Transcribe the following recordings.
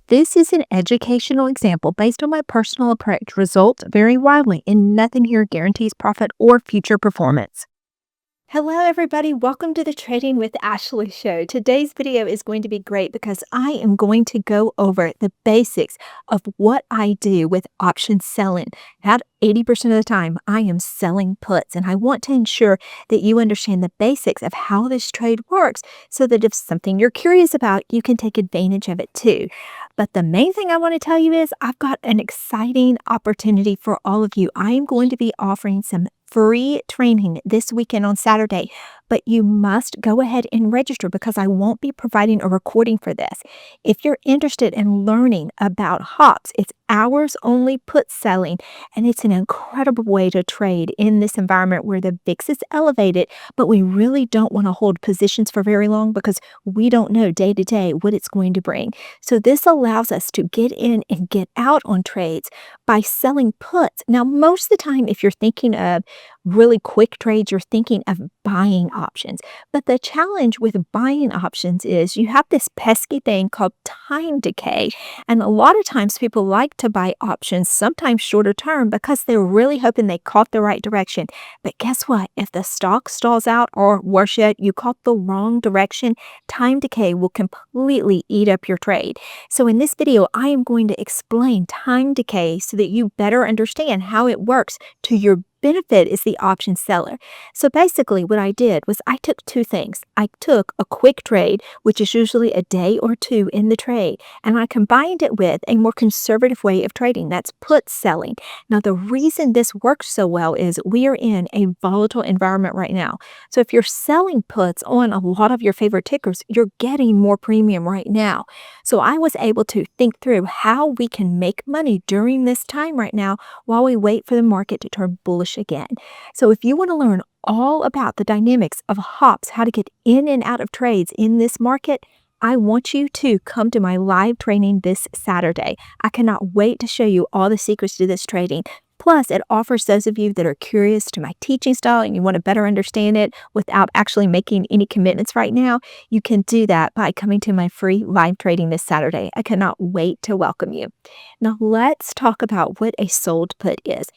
This is an educational example based on my personal approach. Results vary widely, and nothing here guarantees profit or future performance. Hello, everybody. Welcome to the Trading with Ashley show. Today's video is going to be great because I am going to go over the basics of what I do with option selling. About 80% of the time, I am selling puts, and I want to ensure that you understand the basics of how this trade works so that if something you're curious about, you can take advantage of it too. But the main thing I want to tell you is I've got an exciting opportunity for all of you. I am going to be offering some free training this weekend on Saturday, but you must go ahead and register because I won't be providing a recording for this. If you're interested in learning about hops, it's hours only put selling, and it's an incredible way to trade in this environment where the VIX is elevated, but we really don't want to hold positions for very long because we don't know day to day what it's going to bring. So this allows us to get in and get out on trades by selling puts. Now, most of the time, if you're thinking of really quick trades, you're thinking of buying options. But the challenge with buying options is you have this pesky thing called time decay. And a lot of times people like to buy options, sometimes shorter term, because they're really hoping they caught the right direction. But guess what? If the stock stalls out, or worse yet, you caught the wrong direction, time decay will completely eat up your trade. So in this video, I am going to explain time decay so that you better understand how it works to your benefit as the option seller. So basically what I did was I took two things. I took a quick trade, which is usually a day or two in the trade, and I combined it with a more conservative way of trading. That's put selling. Now, the reason this works so well is we are in a volatile environment right now. So if you're selling puts on a lot of your favorite tickers, you're getting more premium right now. So I was able to think through how we can make money during this time right now while we wait for the market to turn bullish again. So if you want to learn all about the dynamics of hops, how to get in and out of trades in this market, I want you to come to my live training this Saturday. I cannot wait to show you all the secrets to this trading. Plus, it offers those of you that are curious to my teaching style and you want to better understand it without actually making any commitments right now, you can do that by coming to my free live trading this Saturday. I cannot wait to welcome you. Now, let's talk about what a sold put is.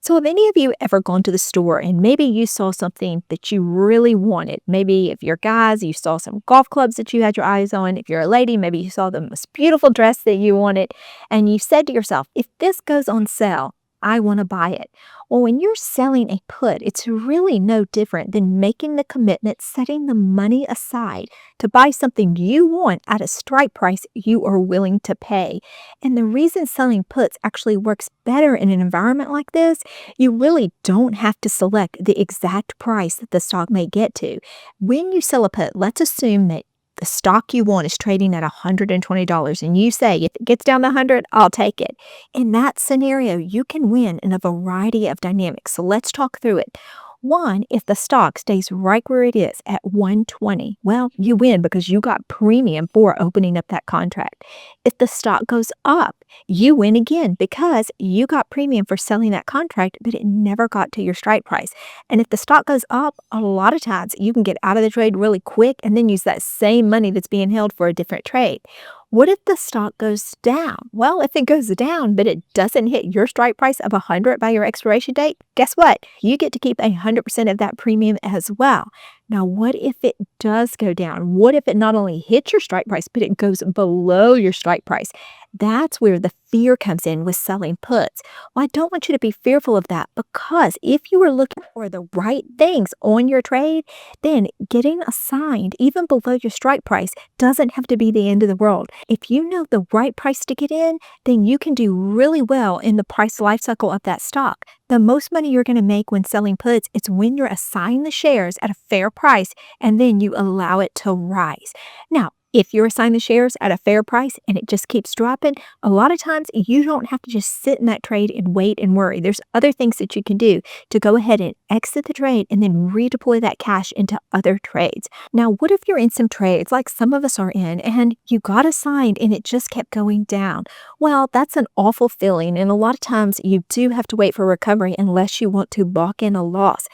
So have any of you ever gone to the store and maybe you saw something that you really wanted? Maybe if you're guys, you saw some golf clubs that you had your eyes on. If you're a lady, maybe you saw the most beautiful dress that you wanted. And you said to yourself, if this goes on sale, I want to buy it. Well, when you're selling a put, it's really no different than making the commitment, setting the money aside to buy something you want at a strike price you are willing to pay. And the reason selling puts actually works better in an environment like this, you really don't have to select the exact price that the stock may get to. When you sell a put, let's assume that the stock you want is trading at $120 and you say, if it gets down to 100, I'll take it. In that scenario, you can win in a variety of dynamics. So let's talk through it. One, if the stock stays right where it is at 120, well, you win because you got premium for opening up that contract. If the stock goes up, you win again because you got premium for selling that contract, but it never got to your strike price. And if the stock goes up, a lot of times you can get out of the trade really quick and then use that same money that's being held for a different trade. What if the stock goes down? Well, if it goes down, but it doesn't hit your strike price of 100 by your expiration date, guess what? You get to keep 100% of that premium as well. Now, what if it does go down? What if it not only hits your strike price, but it goes below your strike price? That's where the fear comes in with selling puts. Well, I don't want you to be fearful of that because if you are looking for the right things on your trade, then getting assigned even below your strike price doesn't have to be the end of the world. If you know the right price to get in, then you can do really well in the price life cycle of that stock. The most money you're going to make when selling puts is when you're assigned the shares at a fair price and then you allow it to rise. Now, if you're assigned the shares at a fair price and it just keeps dropping, a lot of times you don't have to just sit in that trade and wait and worry. There's other things that you can do to go ahead and exit the trade and then redeploy that cash into other trades. Now, what if you're in some trades like some of us are in and you got assigned and it just kept going down? Well, that's an awful feeling, and a lot of times you do have to wait for recovery unless you want to lock in a loss.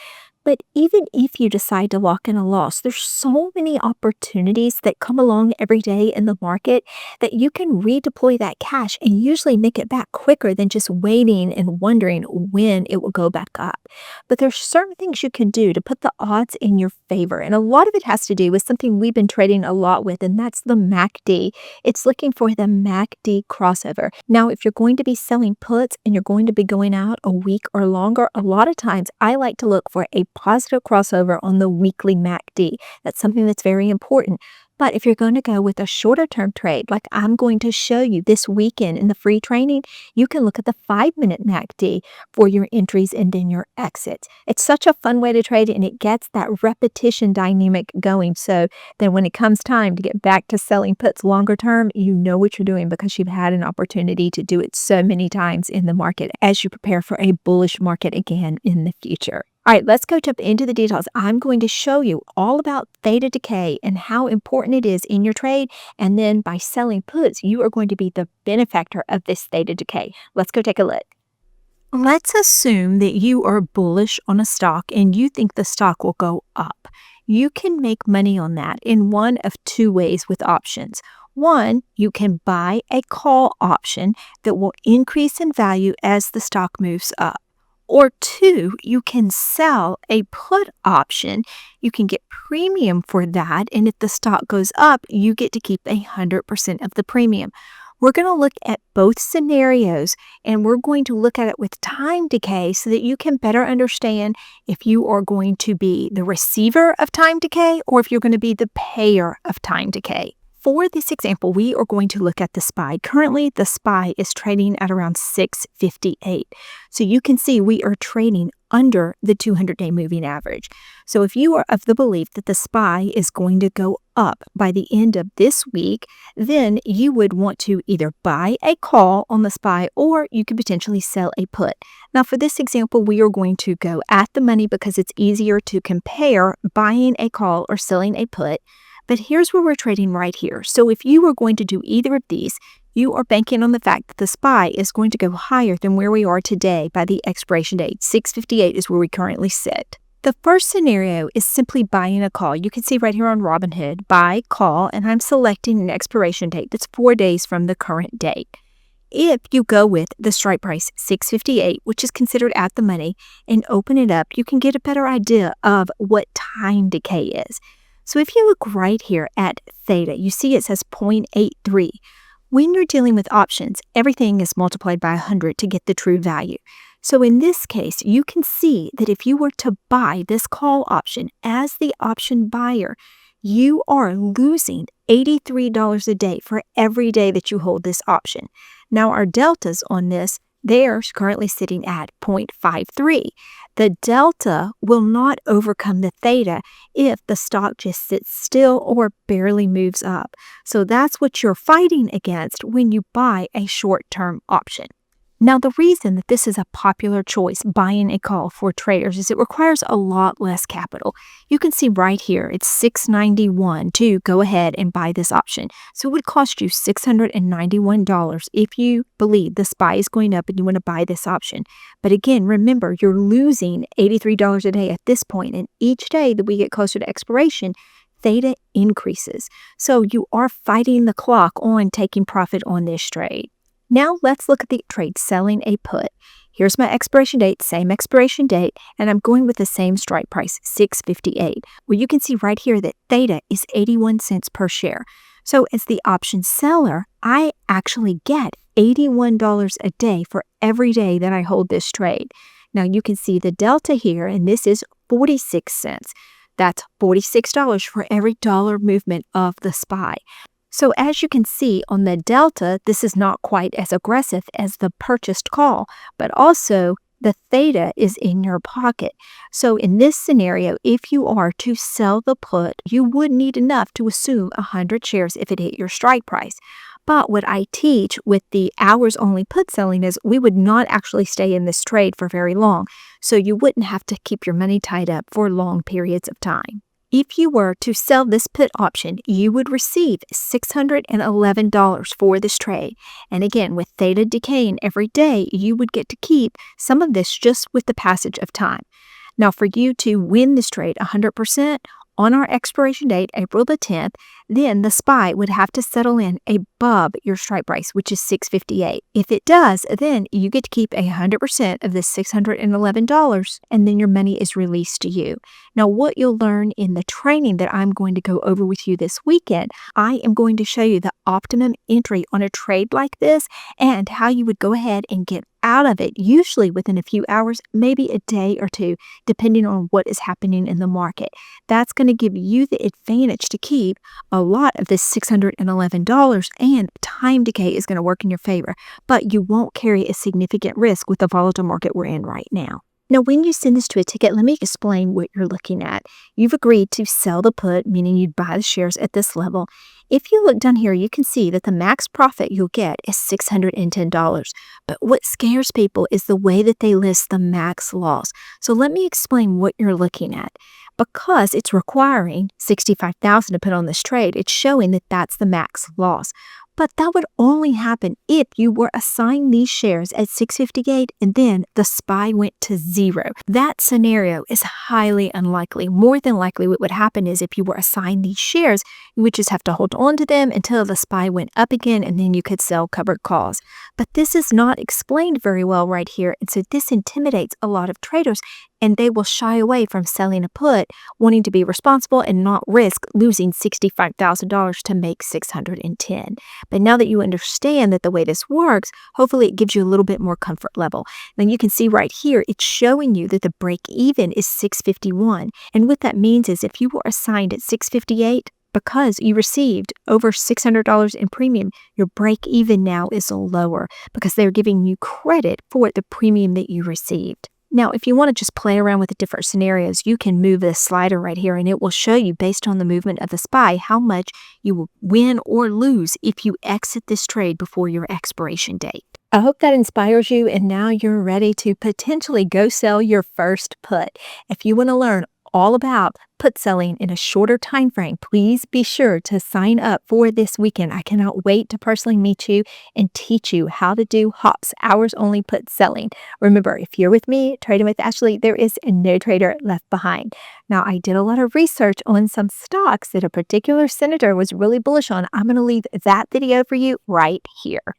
But even if you decide to lock in a loss, there's so many opportunities that come along every day in the market that you can redeploy that cash and usually make it back quicker than just waiting and wondering when it will go back up. But there's certain things you can do to put the odds in your favor. And a lot of it has to do with something we've been trading a lot with, and that's the MACD. It's looking for the MACD crossover. Now, if you're going to be selling puts and you're going to be going out a week or longer, a lot of times I like to look for a positive crossover on the weekly MACD. That's something that's very important. But if you're going to go with a shorter term trade, like I'm going to show you this weekend in the free training, you can look at the 5-minute MACD for your entries and then your exits. It's such a fun way to trade and it gets that repetition dynamic going. So then when it comes time to get back to selling puts longer term, you know what you're doing because you've had an opportunity to do it so many times in the market as you prepare for a bullish market again in the future. All right, let's go jump into the details. I'm going to show you all about theta decay and how important it is in your trade. And then by selling puts, you are going to be the benefactor of this theta decay. Let's go take a look. Let's assume that you are bullish on a stock and you think the stock will go up. You can make money on that in one of two ways with options. One, you can buy a call option that will increase in value as the stock moves up. Or two, you can sell a put option. You can get premium for that. And if the stock goes up, you get to keep 100% of the premium. We're going to look at both scenarios and we're going to look at it with time decay so that you can better understand if you are going to be the receiver of time decay or if you're going to be the payer of time decay. For this example, we are going to look at the SPY. Currently, the SPY is trading at around 658. So you can see we are trading under the 200-day moving average. So if you are of the belief that the SPY is going to go up by the end of this week, then you would want to either buy a call on the SPY or you could potentially sell a put. Now, for this example, we are going to go at the money because it's easier to compare buying a call or selling a put. But here's where we're trading right here. So if you were going to do either of these, you are banking on the fact that the SPY is going to go higher than where we are today by the expiration date. 658 is where we currently sit. The first scenario is simply buying a call. You can see right here on Robinhood, buy call, and I'm selecting an expiration date that's 4 days from the current date. If you go with the strike price 658, which is considered at the money, and open it up, you can get a better idea of what time decay is. So if you look right here at theta, you see it says 0.83. When you're dealing with options, everything is multiplied by 100 to get the true value. So in this case, you can see that if you were to buy this call option as the option buyer, you are losing $83 a day for every day that you hold this option. Now our deltas on this, they're currently sitting at 0.53. The delta will not overcome the theta if the stock just sits still or barely moves up. So that's what you're fighting against when you buy a short-term option. Now, the reason that this is a popular choice, buying a call for traders, is it requires a lot less capital. You can see right here, it's $691 to go ahead and buy this option. So it would cost you $691 if you believe the SPY is going up and you want to buy this option. But again, remember, you're losing $83 a day at this point, and each day that we get closer to expiration, theta increases. So you are fighting the clock on taking profit on this trade. Now let's look at the trade selling a put. Here's my expiration date, same expiration date, and I'm going with the same strike price, $658. Well, you can see right here that theta is 81 cents per share. So as the option seller, I actually get $81 a day for every day that I hold this trade. Now you can see the delta here, and this is 46 cents. That's $46 for every dollar movement of the SPY. So as you can see on the delta, this is not quite as aggressive as the purchased call, but also the theta is in your pocket. So in this scenario, if you are to sell the put, you would need enough to assume 100 shares if it hit your strike price. But what I teach with the hours only put selling is we would not actually stay in this trade for very long. So you wouldn't have to keep your money tied up for long periods of time. If you were to sell this put option, you would receive $611 for this trade. And again, with theta decaying every day, you would get to keep some of this just with the passage of time. Now, for you to win this trade 100%, on our expiration date, April the 10th, then the SPY would have to settle in above your strike price, which is $658. If it does, then you get to keep 100% of the $611, and then your money is released to you. Now, what you'll learn in the training that I'm going to go over with you this weekend, I am going to show you the optimum entry on a trade like this and how you would go ahead and get out of it, usually within a few hours, maybe a day or two, depending on what is happening in the market. That's going to give you the advantage to keep a lot of this $611, and time decay is going to work in your favor, but you won't carry a significant risk with the volatile market we're in right now. Now, when you send this to a ticket, let me explain what you're looking at. You've agreed to sell the put, meaning you'd buy the shares at this level. If you look down here, you can see that the max profit you'll get is $610. But what scares people is the way that they list the max loss. So let me explain what you're looking at. Because it's requiring $65,000 to put on this trade, it's showing that that's the max loss. But that would only happen if you were assigned these shares at $658 and then the SPY went to zero. That scenario is highly unlikely. More than likely, what would happen is if you were assigned these shares, you would just have to hold on to them until the SPY went up again, and then you could sell covered calls. But this is not explained very well right here, and so this intimidates a lot of traders, and they will shy away from selling a put, wanting to be responsible and not risk losing $65,000 to make $610. But now that you understand that the way this works, hopefully it gives you a little bit more comfort level. Now you can see right here, it's showing you that the break even is $651. And what that means is if you were assigned at $658, because you received over $600 in premium, your break even now is lower because they're giving you credit for the premium that you received. Now, if you want to just play around with the different scenarios, you can move this slider right here and it will show you based on the movement of the SPY how much you will win or lose if you exit this trade before your expiration date. I hope that inspires you and now you're ready to potentially go sell your first put. If you want to learn all about put selling in a shorter time frame, please be sure to sign up for this weekend. I cannot wait to personally meet you and teach you how to do hops, hours only put selling. Remember, if you're with me, trading with Ashley, there is no trader left behind. Now, I did a lot of research on some stocks that a particular senator was really bullish on. I'm going to leave that video for you right here.